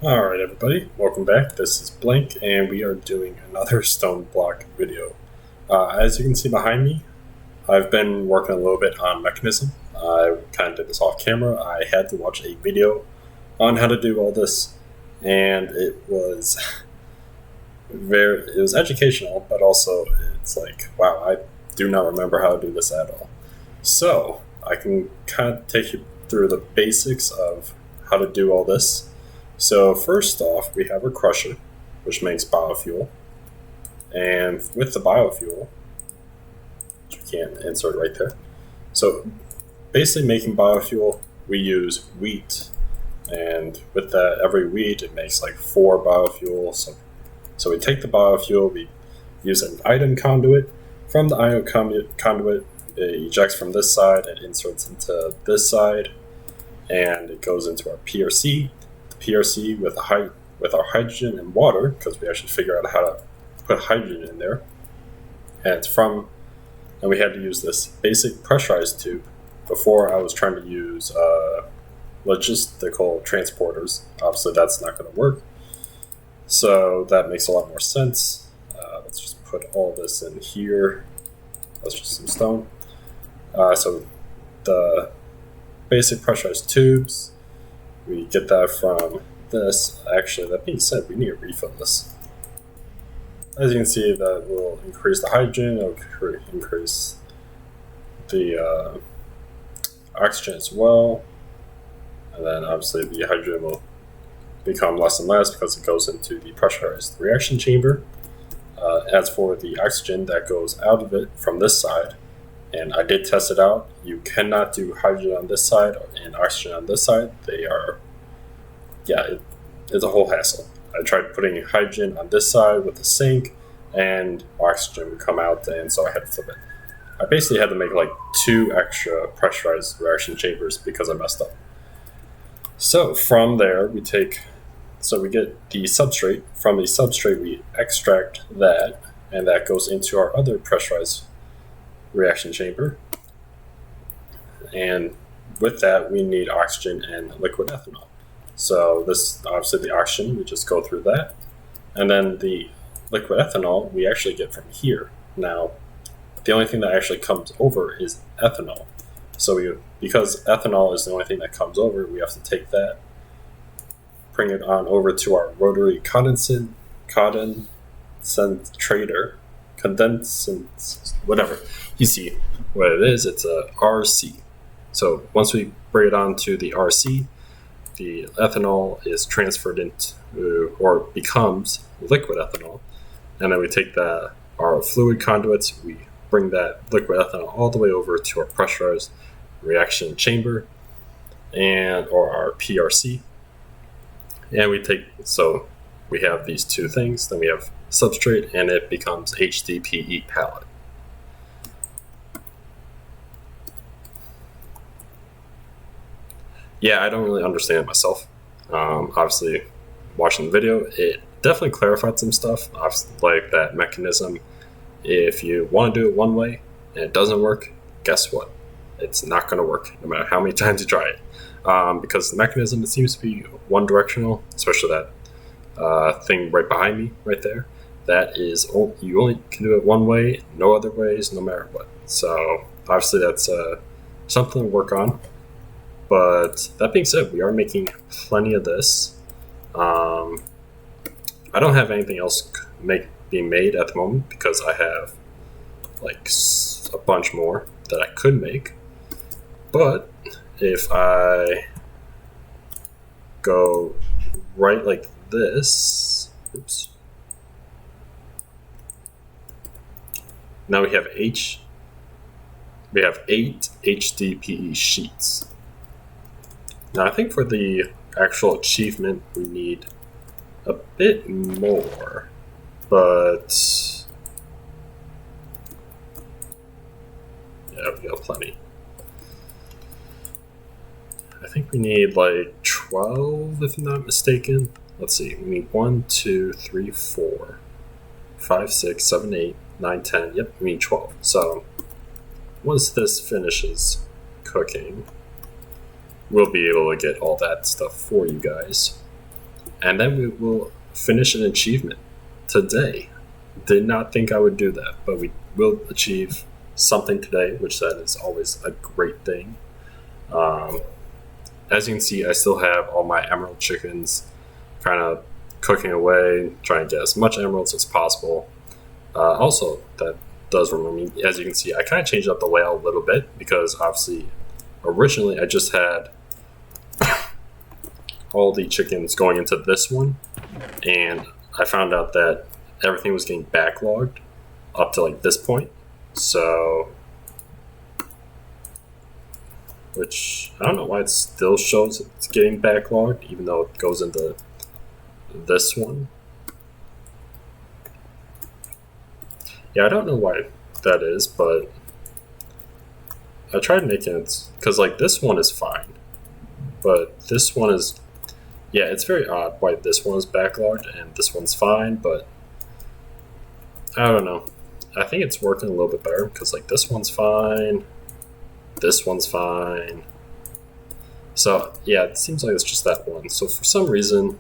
Alright everybody, welcome back. This is Blink and we are doing another Stoneblock video. As you can see behind me, I've been working a little bit on Mekanism. I kind of did this off camera. I had to watch a video on how to do all this, and it was educational, but also it's like, wow, I do not remember how to do this at all. So I can kind of take you through the basics of how to do all this. So first off, we have a crusher, which makes biofuel. And with the biofuel, which we can't insert right there. So basically making biofuel, we use wheat. And with that, every wheat, it makes like 4 biofuels. So we take the biofuel, we use an item conduit. From the item conduit, it ejects from this side, it inserts into this side, and it goes into our PRC. PRC with our hydrogen and water, because we actually figure out how to put hydrogen in there, and we had to use this basic pressurized tube. Before I was trying to use logistical transporters. Obviously that's not going to work, so that makes a lot more sense. Let's just put all this in here. That's just some stone. So the basic pressurized tubes, we get that from this. Actually, that being said, we need to refill this. As you can see, that will increase the hydrogen, it will increase the oxygen as well. And then obviously the hydrogen will become less and less because it goes into the pressurized reaction chamber. As for the oxygen that goes out of it from this side, and I did test it out, you cannot do hydrogen on this side and oxygen on this side. It's a whole hassle. I tried putting hydrogen on this side with the sink, and oxygen would come out, and so I had to flip it. I basically had to make like 2 extra pressurized reaction chambers because I messed up. So from there, we get the substrate. From the substrate, we extract that, and that goes into our other pressurized reaction chamber. And with that, we need oxygen and liquid ethanol. So this, obviously the oxygen, we just go through that. And then the liquid ethanol, we actually get from here. Now, the only thing that actually comes over is ethanol. So because ethanol is the only thing that comes over, we have to take that, bring it on over to our rotary condensate whatever. You see what it is, it's a RC. So once we bring it on to the RC, the ethanol is transferred into, or becomes liquid ethanol. And then we take our fluid conduits, we bring that liquid ethanol all the way over to our pressurized reaction chamber, or our PRC. And we have these 2 things, then we have substrate, and it becomes HDPE pellet. Yeah, I don't really understand it myself. Obviously, watching the video, it definitely clarified some stuff, like that mechanism. If you want to do it one way and it doesn't work, guess what? It's not going to work, no matter how many times you try it. Because the mechanism, it seems to be one-directional, especially that thing right behind me, right there. That is, you only can do it one way, no other ways, no matter what. So obviously that's something to work on. But that being said, we are making plenty of this. I don't have anything else being made at the moment because I have like a bunch more that I could make. But if I go right like this, oops. Now we have 8 HDPE sheets. Now I think for the actual achievement we need a bit more, but yeah, we got plenty. I think we need like 12, if I'm not mistaken. Let's see, we need 1, 2, 3, 4, 5, 6, 7, 8, 9, 10. Yep, we need 12. So once this finishes cooking, we'll be able to get all that stuff for you guys. And then we will finish an achievement today. Did not think I would do that, but we will achieve something today, which that is always a great thing. As you can see, I still have all my emerald chickens kind of cooking away, trying to get as much emeralds as possible. Also, that does remember me, as you can see, I kind of changed up the layout a little bit because obviously originally I just had all the chickens going into this one, and I found out that everything was getting backlogged up to like this point. So, which I don't know why it still shows it's getting backlogged, even though it goes into this one. Yeah, I don't know why that is, but I tried making it because like this one is fine, but this one is, yeah, it's very odd why this one is backlogged and this one's fine, but I don't know. I think it's working a little bit better because like this one's fine, this one's fine. So yeah, it seems like it's just that one. So for some reason,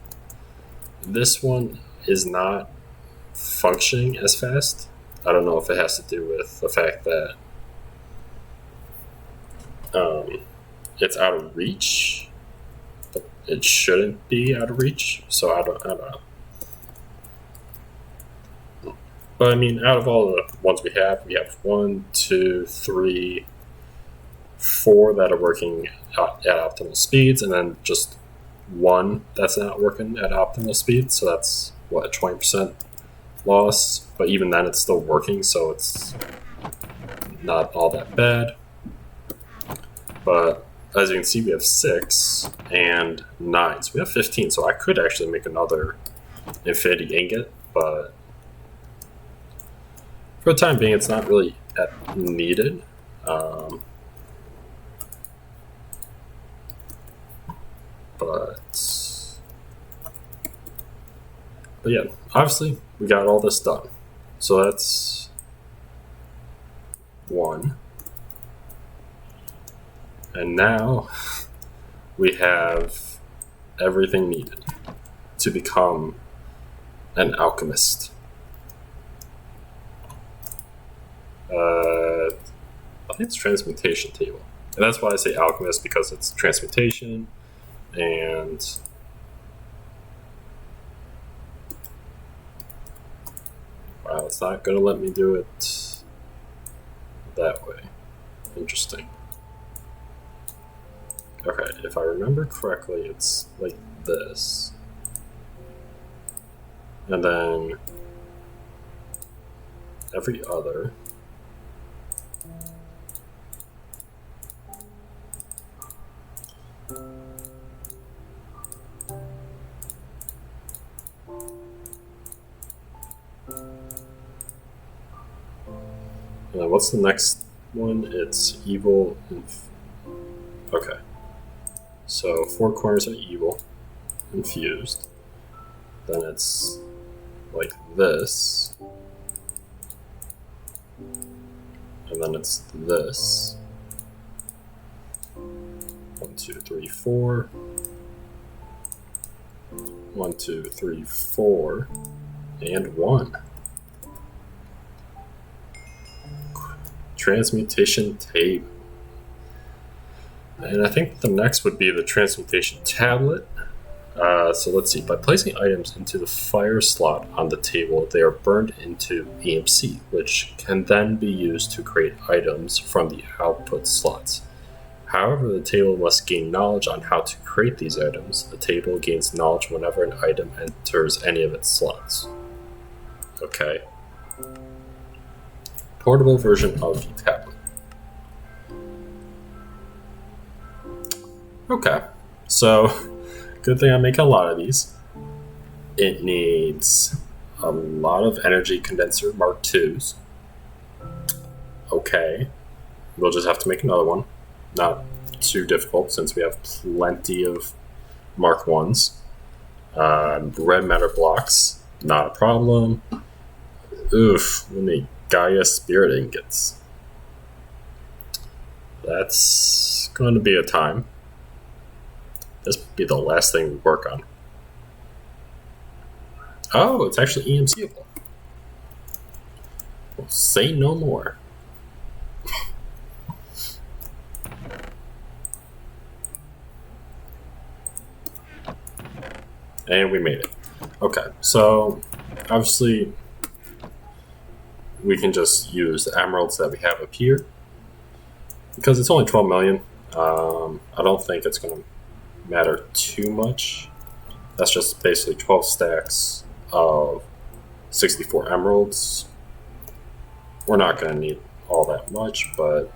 this one is not functioning as fast. I don't know if it has to do with the fact that it's out of reach, but it shouldn't be out of reach. So I don't know. But I mean, out of all the ones we have 1, 2, 3, 4 that are working at optimal speeds, and then just one that's not working at optimal speed. So that's what, a 20% loss. But even then, it's still working, so it's not all that bad. But as you can see, we have 6 and 9, so we have 15. So I could actually make another infinity ingot, but for the time being, it's not really needed. But yeah, obviously we got all this done. So that's 1. And now we have everything needed to become an alchemist. I think it's transmutation table. And that's why I say alchemist, because it's transmutation and wow, it's not going to let me do it that way. Interesting. Okay, if I remember correctly, it's like this. And then every other. And then what's the next one? It's evil. Okay. So 4 corners are evil, infused. Then it's like this. And then it's this. 1, 2, 3, 4. 1, 2, 3, 4. And 1. Transmutation tape. And I think the next would be the transmutation tablet. So let's see. By placing items into the fire slot on the table, they are burned into EMC, which can then be used to create items from the output slots. However, the table must gain knowledge on how to create these items. The table gains knowledge whenever an item enters any of its slots. Okay. Portable version of the tablet. Okay, so good thing I'm making a lot of these. It needs a lot of energy condenser Mark IIs. Okay, we'll just have to make another one. Not too difficult since we have plenty of Mark Is. Red matter blocks, not a problem. Oof, we need Gaia spirit ingots. That's going to be a time. This would be the last thing we work on. Oh, it's actually EMCable. Well, say no more. And we made it. Okay, so obviously we can just use the emeralds that we have up here. Because it's only 12 million, I don't think it's going to matter too much. That's just basically 12 stacks of 64 emeralds. We're not going to need all that much, but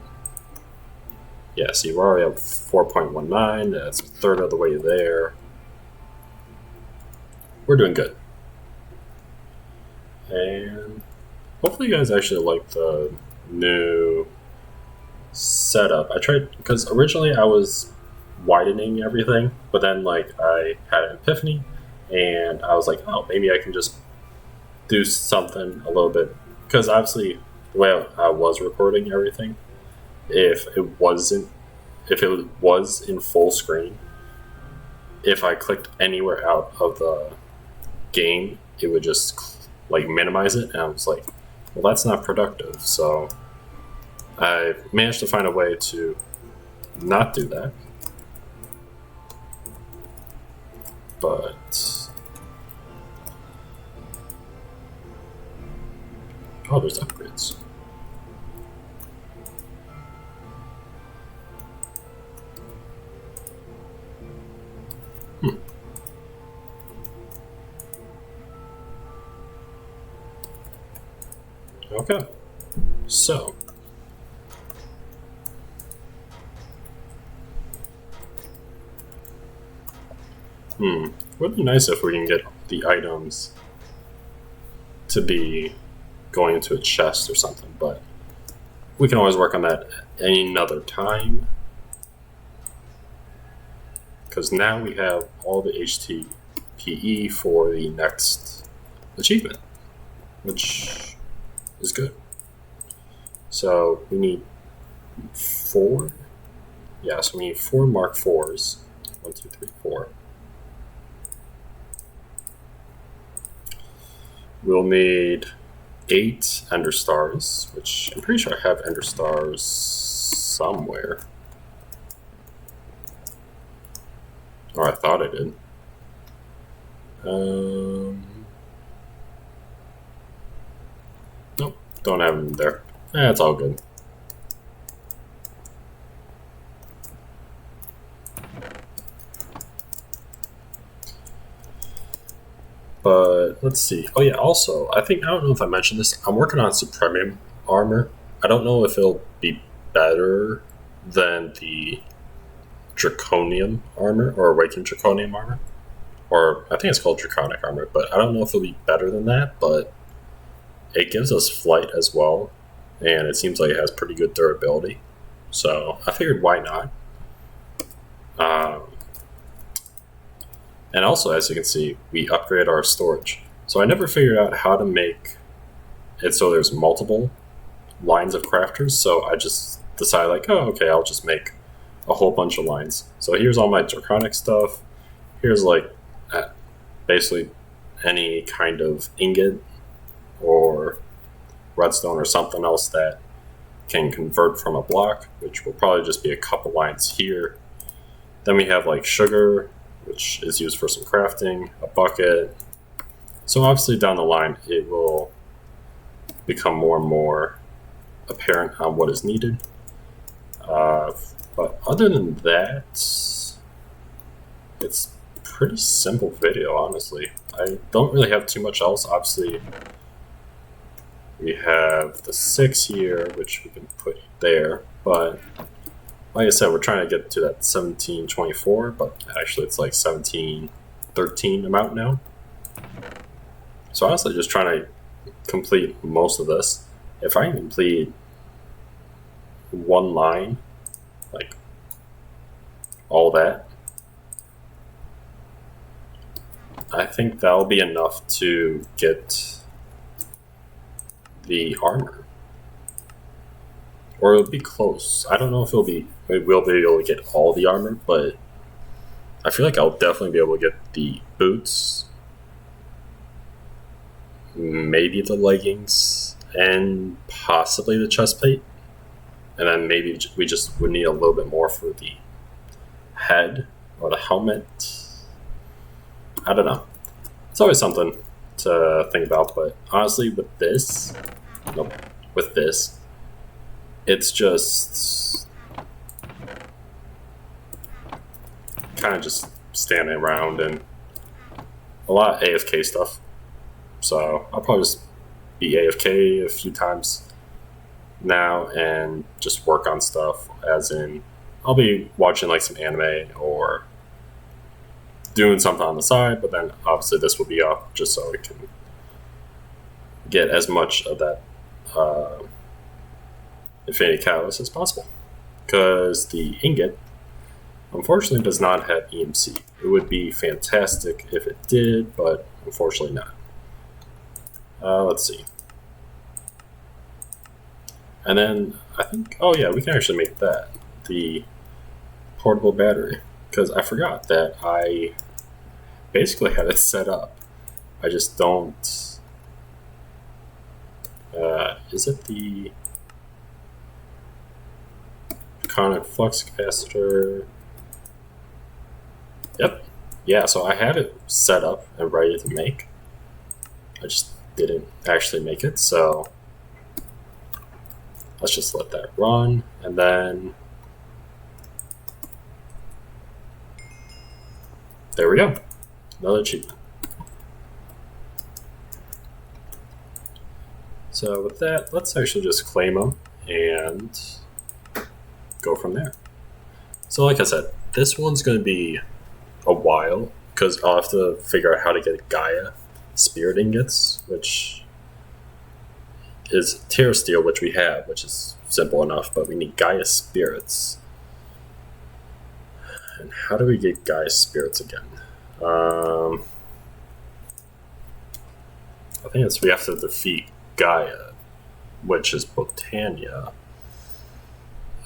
yeah, see, we're already up 4.19. That's a third of the way there. We're doing good. And hopefully you guys actually like the new setup. I tried, because originally I was widening everything, but then like I had an epiphany and I was like, oh, maybe I can just do something a little bit, because obviously the way I was recording everything, if it was in full screen, if I clicked anywhere out of the game, it would just like minimize it, and I was like, well, that's not productive. So I managed to find a way to not do that. But oh, there's upgrades. Okay, so would be nice if we can get the items to be going into a chest or something, but we can always work on that another time. Because now we have all the HTPE for the next achievement, which is good. So we need 4. Yeah, so we need 4 Mark IVs. 1, 2, 3, 4. We'll need 8 Ender Stars, which I'm pretty sure I have Ender Stars somewhere. Or I thought I did. Nope, don't have them there. It's all good. But let's see. Oh yeah, also, I don't know if I mentioned this. I'm working on Supremium armor. I don't know if it'll be better than the Draconium armor, or Awakened Draconium armor. Or I think it's called Draconic armor, but I don't know if it'll be better than that, but it gives us flight as well, and it seems like it has pretty good durability. So I figured, why not? And also, as you can see, we upgrade our storage. So I never figured out how to make it so there's multiple lines of crafters. So I just decided, like, oh, okay, I'll just make a whole bunch of lines. So here's all my draconic stuff. Here's like basically any kind of ingot or redstone or something else that can convert from a block, which will probably just be a couple lines here. Then we have like sugar, which is used for some crafting, a bucket. So obviously down the line, it will become more and more apparent on what is needed. But other than that, it's pretty simple video, honestly. I don't really have too much else. Obviously, we have the 6 here, which we can put there. But like I said, we're trying to get to that 1724, but actually it's like 1713 amount now. So honestly, just trying to complete most of this. If I can complete one line, like all that, I think that'll be enough to get the armor. Or it'll be close. I don't know if we will be able to get all the armor, but I feel like I'll definitely be able to get the boots maybe the leggings, and possibly the chest plate. And then maybe we just would need a little bit more for the head or the helmet. I don't know. It's always something to think about, but honestly, with this, it's just kind of just standing around and a lot of AFK stuff. So I'll probably just be AFK a few times now and just work on stuff, as in I'll be watching like some anime or doing something on the side, but then obviously this will be up just so I can get as much of that Infinity Catalyst as possible. Because the ingot, unfortunately, does not have EMC. It would be fantastic if it did, but unfortunately not. Let's see. And then I think, oh yeah, we can actually make that the portable battery, because I forgot that I basically had it set up. I just don't. Is it the Conic flux capacitor? Yep. Yeah, so I had it set up and ready to make. I just didn't actually make it, so let's just let that run, and then there we go. Another achievement. So with that, let's actually just claim them and go from there. So like I said, this one's going to be a while because I'll have to figure out how to get Gaia Spirit Ingots, which is Terra Steel, which we have, which is simple enough, but we need Gaia Spirits. And how do we get Gaia Spirits again? I think we have to defeat Gaia, which is Botania.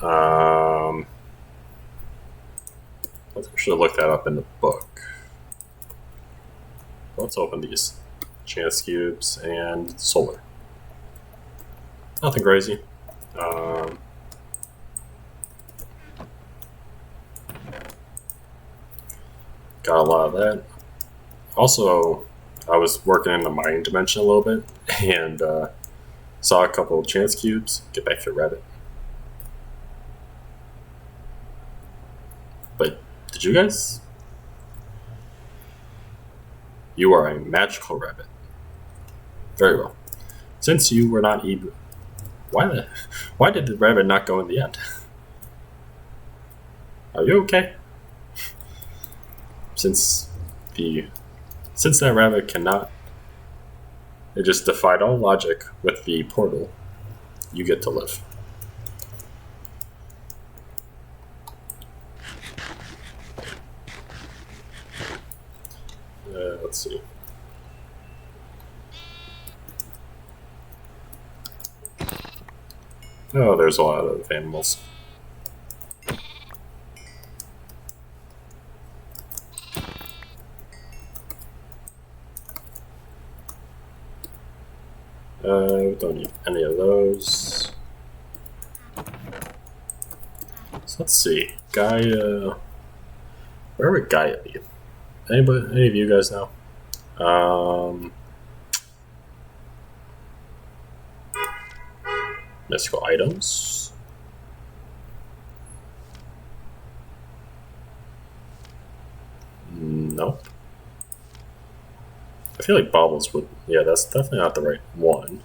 I should have looked that up in the book. Let's open these chance cubes and solar. Nothing crazy. Got a lot of that. Also, I was working in the mining dimension a little bit and saw a couple of chance cubes. Get back here, rabbit. But did you guys? You are a magical rabbit. Very well. Since you were not able, why did the rabbit not go in the end? Are you okay? Since that rabbit cannot, it just defied all logic with the portal, you get to live. Let's see. Oh, there's a lot of animals. We don't need any of those. So let's see. Gaia. Where would Gaia be? Any of you guys know? Mystical items. Nope. I feel like Baubles would. Yeah, that's definitely not the right one.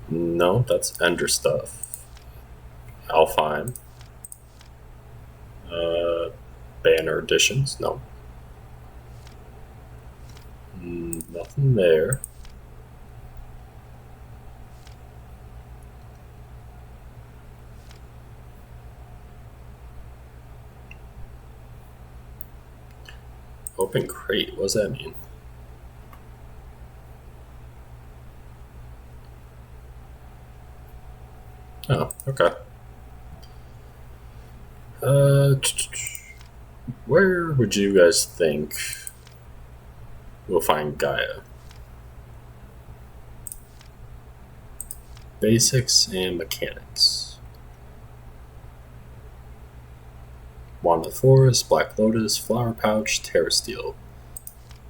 No, that's Ender stuff. Alfheim. Banner editions. No. Nothing there. Open crate. What does that mean? Oh, okay. Where would you guys think we'll find Gaia? basics and mechanics. Wand of the Forest, Black Lotus, Flower Pouch, Terra Steel.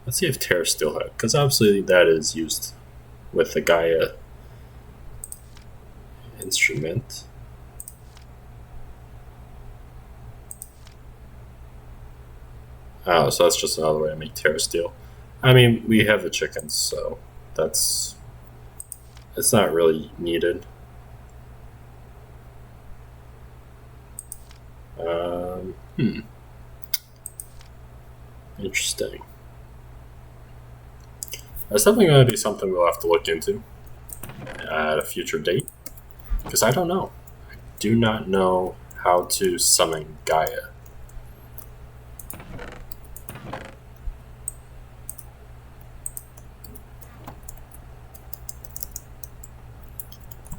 Let's see if Terra Steel had, because obviously that is used with the Gaia instrument. Oh, so that's just another way to make Terra Steel. I mean, we have the chickens, so it's not really needed. Interesting. That's definitely going to be something we'll have to look into at a future date, because I don't know. I do not know how to summon Gaia.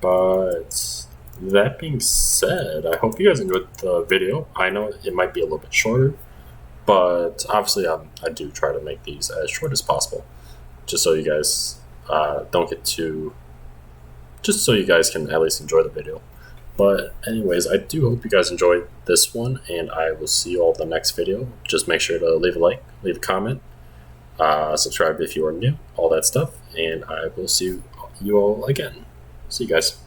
But that being said, I hope you guys enjoyed the video. I know it might be a little bit shorter, but obviously I do try to make these as short as possible, just so you guys don't get too... just so you guys can at least enjoy the video. But anyways, I do hope you guys enjoyed this one, and I will see you all in the next video. Just make sure to leave a like, leave a comment, subscribe if you are new, all that stuff, and I will see you all again. See you guys.